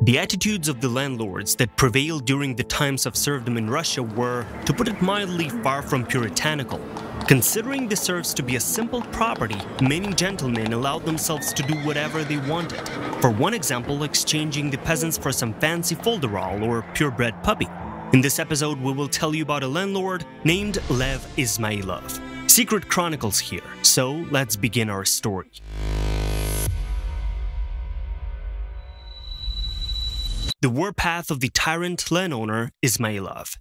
The attitudes of the landlords that prevailed during the times of serfdom in Russia were, to put it mildly, far from puritanical. Considering the serfs to be a simple property, many gentlemen allowed themselves to do whatever they wanted. For one example, exchanging the peasants for some fancy folderol or purebred puppy. In this episode, we will tell you about a landlord named Lev Izmailov. Secret chronicles here, so let's begin our story. The warpath of the tyrant landowner Izmailov.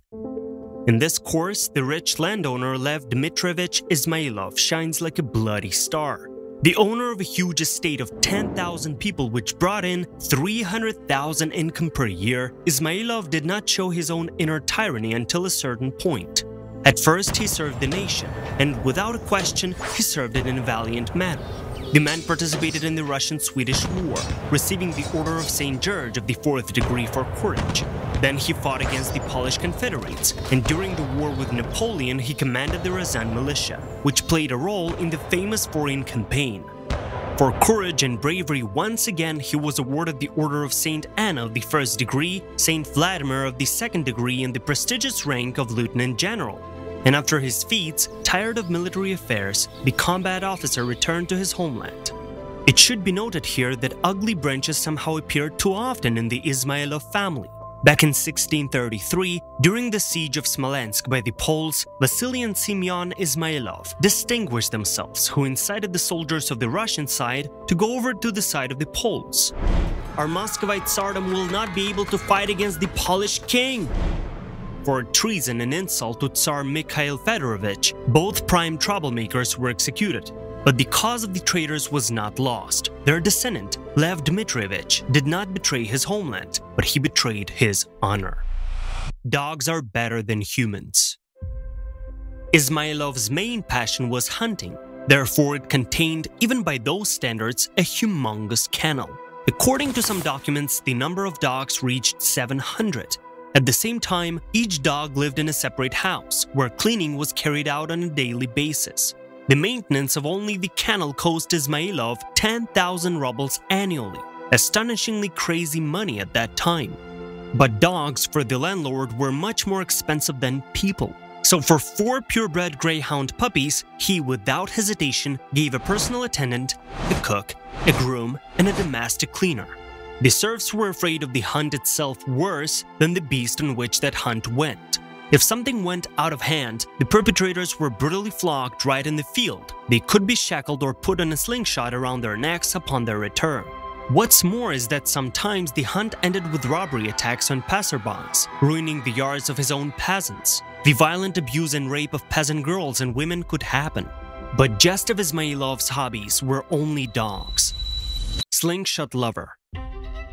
In this course, the rich landowner Lev Dmitrovich Izmailov shines like a bloody star. The owner of a huge estate of 10,000 people which brought in 300,000 income per year, Izmailov did not show his own inner tyranny until a certain point. At first he served the nation, and without a question, he served it in a valiant manner. The man participated in the Russian-Swedish War, receiving the Order of St. George of the 4th degree for courage. Then he fought against the Polish Confederates, and during the war with Napoleon he commanded the Ryazan militia, which played a role in the famous foreign campaign. For courage and bravery, once again he was awarded the Order of St. Anna of the 1st degree, St. Vladimir of the 2nd degree, and the prestigious rank of Lieutenant General. And after his feats, tired of military affairs, the combat officer returned to his homeland. It should be noted here that ugly branches somehow appeared too often in the Izmailov family. Back in 1633, during the siege of Smolensk by the Poles, Vasily and Semyon Izmailov distinguished themselves, who incited the soldiers of the Russian side to go over to the side of the Poles. "Our Muscovite tsardom will not be able to fight against the Polish king!" For treason and insult to Tsar Mikhail Fedorovich, both prime troublemakers were executed. But the cause of the traitors was not lost. Their descendant, Lev Dmitrovich, did not betray his homeland, but he betrayed his honor. Dogs are better than humans. Izmailov's main passion was hunting. Therefore, it contained, even by those standards, a humongous kennel. According to some documents, the number of dogs reached 700. At the same time, each dog lived in a separate house, where cleaning was carried out on a daily basis. The maintenance of only the kennel cost Izmailov 10,000 rubles annually, astonishingly crazy money at that time. But dogs for the landlord were much more expensive than people. So for 4 purebred greyhound puppies, he without hesitation gave a personal attendant, a cook, a groom, and a domestic cleaner. The serfs were afraid of the hunt itself worse than the beast on which that hunt went. If something went out of hand, the perpetrators were brutally flogged right in the field. They could be shackled or put on a slingshot around their necks upon their return. What's more is that sometimes the hunt ended with robbery attacks on passerbys, ruining the yards of his own peasants. The violent abuse and rape of peasant girls and women could happen. But just of Izmailov's hobbies were only dogs. Slingshot lover.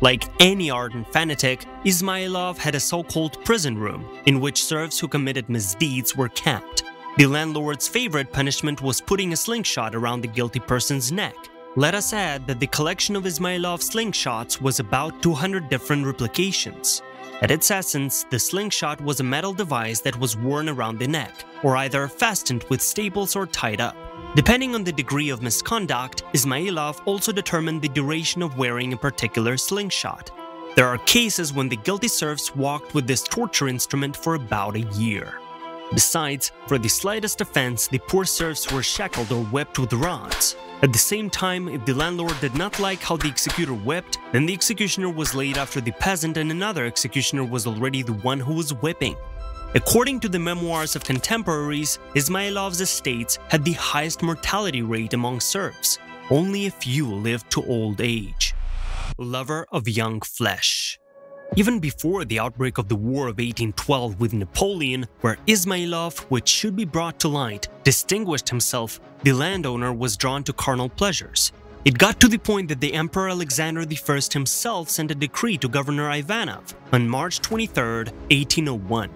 Like any ardent fanatic, Izmailov had a so-called prison room, in which serfs who committed misdeeds were kept. The landlord's favorite punishment was putting a slingshot around the guilty person's neck. Let us add that the collection of Izmailov's slingshots was about 200 different replications. At its essence, the slingshot was a metal device that was worn around the neck, or either fastened with staples or tied up. Depending on the degree of misconduct, Izmailov also determined the duration of wearing a particular slingshot. There are cases when the guilty serfs walked with this torture instrument for about a year. Besides, for the slightest offense, the poor serfs were shackled or whipped with rods. At the same time, if the landlord did not like how the executor whipped, then the executioner was laid after the peasant and another executioner was already the one who was whipping. According to the memoirs of contemporaries, Izmailov's estates had the highest mortality rate among serfs. Only a few lived to old age. Lover of young flesh. Even before the outbreak of the War of 1812 with Napoleon, where Izmailov, which should be brought to light, distinguished himself, the landowner was drawn to carnal pleasures. It got to the point that the Emperor Alexander I himself sent a decree to Governor Ivanov on March 23, 1801.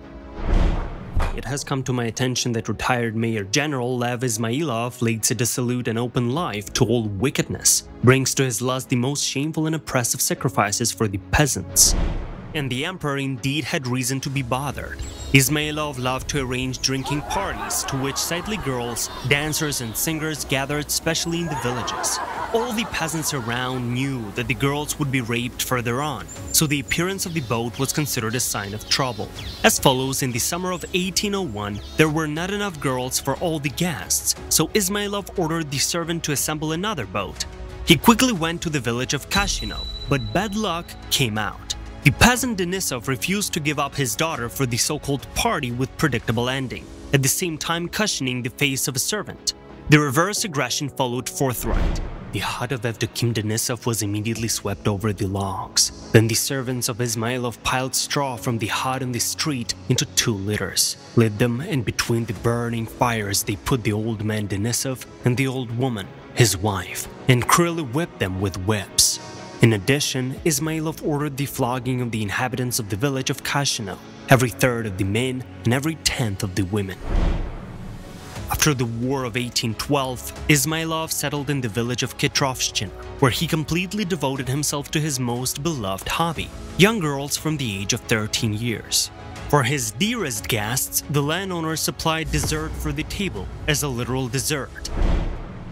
It has come to my attention that retired Major General Lev Izmailov leads a dissolute and open life to all wickedness, brings to his lust the most shameful and oppressive sacrifices for the peasants. And the emperor indeed had reason to be bothered. Izmailov loved to arrange drinking parties to which sightly girls, dancers and singers gathered especially in the villages. All the peasants around knew that the girls would be raped further on, so the appearance of the boat was considered a sign of trouble. As follows, in the summer of 1801, there were not enough girls for all the guests, so Ismailov ordered the servant to assemble another boat. He quickly went to the village of Kashino, but bad luck came out. The peasant Denisov refused to give up his daughter for the so-called party with predictable ending, at the same time cushioning the face of a servant. The reverse aggression followed forthright. The hut of Evdokim Denisov was immediately swept over the logs. Then the servants of Ismailov piled straw from the hut in the street into 2 litters, lit them, and between the burning fires they put the old man Denisov and the old woman, his wife, and cruelly whipped them with whips. In addition, Ismailov ordered the flogging of the inhabitants of the village of Kashino, every 3rd of the men and every 10th of the women. After the War of 1812, Ismailov settled in the village of Kitrovshchina, where he completely devoted himself to his most beloved hobby, young girls from the age of 13 years. For his dearest guests, the landowner supplied dessert for the table, as a literal dessert.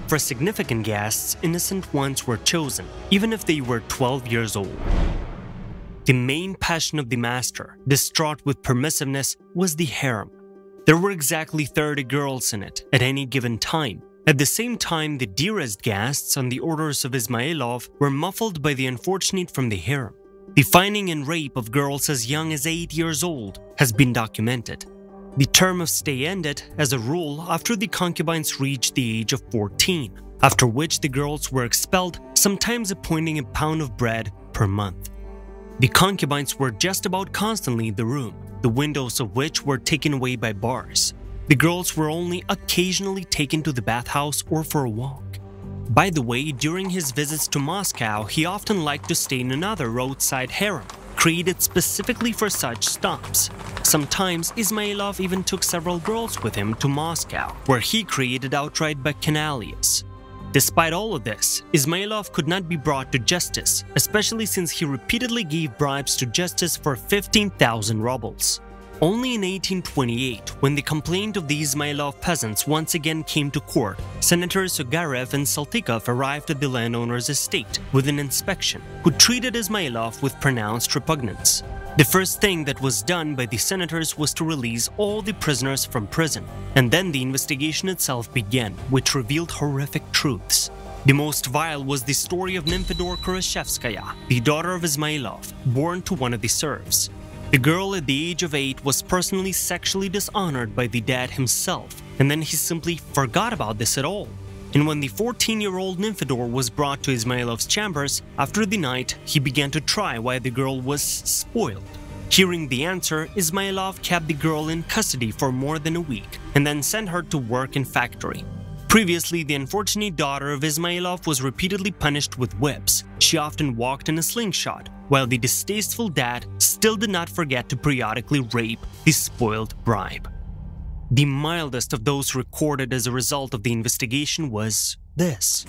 For significant guests, innocent ones were chosen, even if they were 12 years old. The main passion of the master, distraught with permissiveness, was the harem. There were exactly 30 girls in it at any given time. At the same time, the dearest guests, on the orders of Ismailov, were muffled by the unfortunate from the harem. The finding and rape of girls as young as 8 years old has been documented. The term of stay ended, as a rule, after the concubines reached the age of 14, after which the girls were expelled, sometimes appointing a pound of bread per month. The concubines were just about constantly in the room, the windows of which were taken away by bars. The girls were only occasionally taken to the bathhouse or for a walk. By the way, during his visits to Moscow, he often liked to stay in another roadside harem, created specifically for such stops. Sometimes Ismailov even took several girls with him to Moscow, where he created outright bacchanalias. Despite all of this, Ismailov could not be brought to justice, especially since he repeatedly gave bribes to justice for 15,000 rubles. Only in 1828, when the complaint of the Ismailov peasants once again came to court, Senators Ogarev and Saltykov arrived at the landowner's estate with an inspection, who treated Ismailov with pronounced repugnance. The first thing that was done by the senators was to release all the prisoners from prison, and then the investigation itself began, which revealed horrific truths. The most vile was the story of Nymphadora Khrushchevskaya, the daughter of Ismailov, born to one of the serfs. The girl at the age of 8 was personally sexually dishonored by the dad himself, and then he simply forgot about this at all. And when the 14-year-old Nymphadora was brought to Ismailov's chambers, after the night, he began to try why the girl was spoiled. Hearing the answer, Ismailov kept the girl in custody for more than a week, and then sent her to work in factory. Previously, the unfortunate daughter of Ismailov was repeatedly punished with whips. She often walked in a slingshot, while the distasteful dad still did not forget to periodically rape the spoiled bride. The mildest of those recorded as a result of the investigation was this.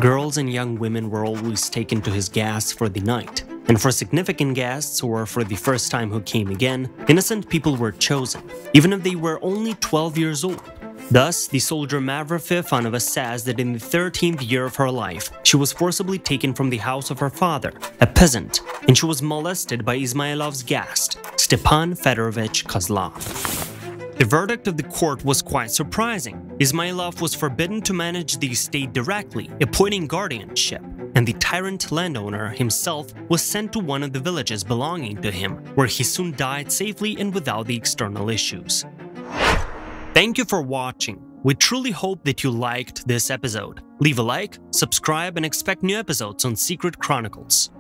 Girls and young women were always taken to his gas for the night, and for significant guests or for the first time who came again, innocent people were chosen, even if they were only 12 years old. Thus, the soldier Mavra Feofanova says that in the 13th year of her life, she was forcibly taken from the house of her father, a peasant, and she was molested by Ismailov's guest, Stepan Fedorovich Kozlov. The verdict of the court was quite surprising. Ismailov was forbidden to manage the estate directly, appointing guardianship, and the tyrant landowner himself was sent to one of the villages belonging to him, where he soon died safely and without the external issues. Thank you for watching. We truly hope that you liked this episode. Leave a like, subscribe, and expect new episodes on Secret Chronicles.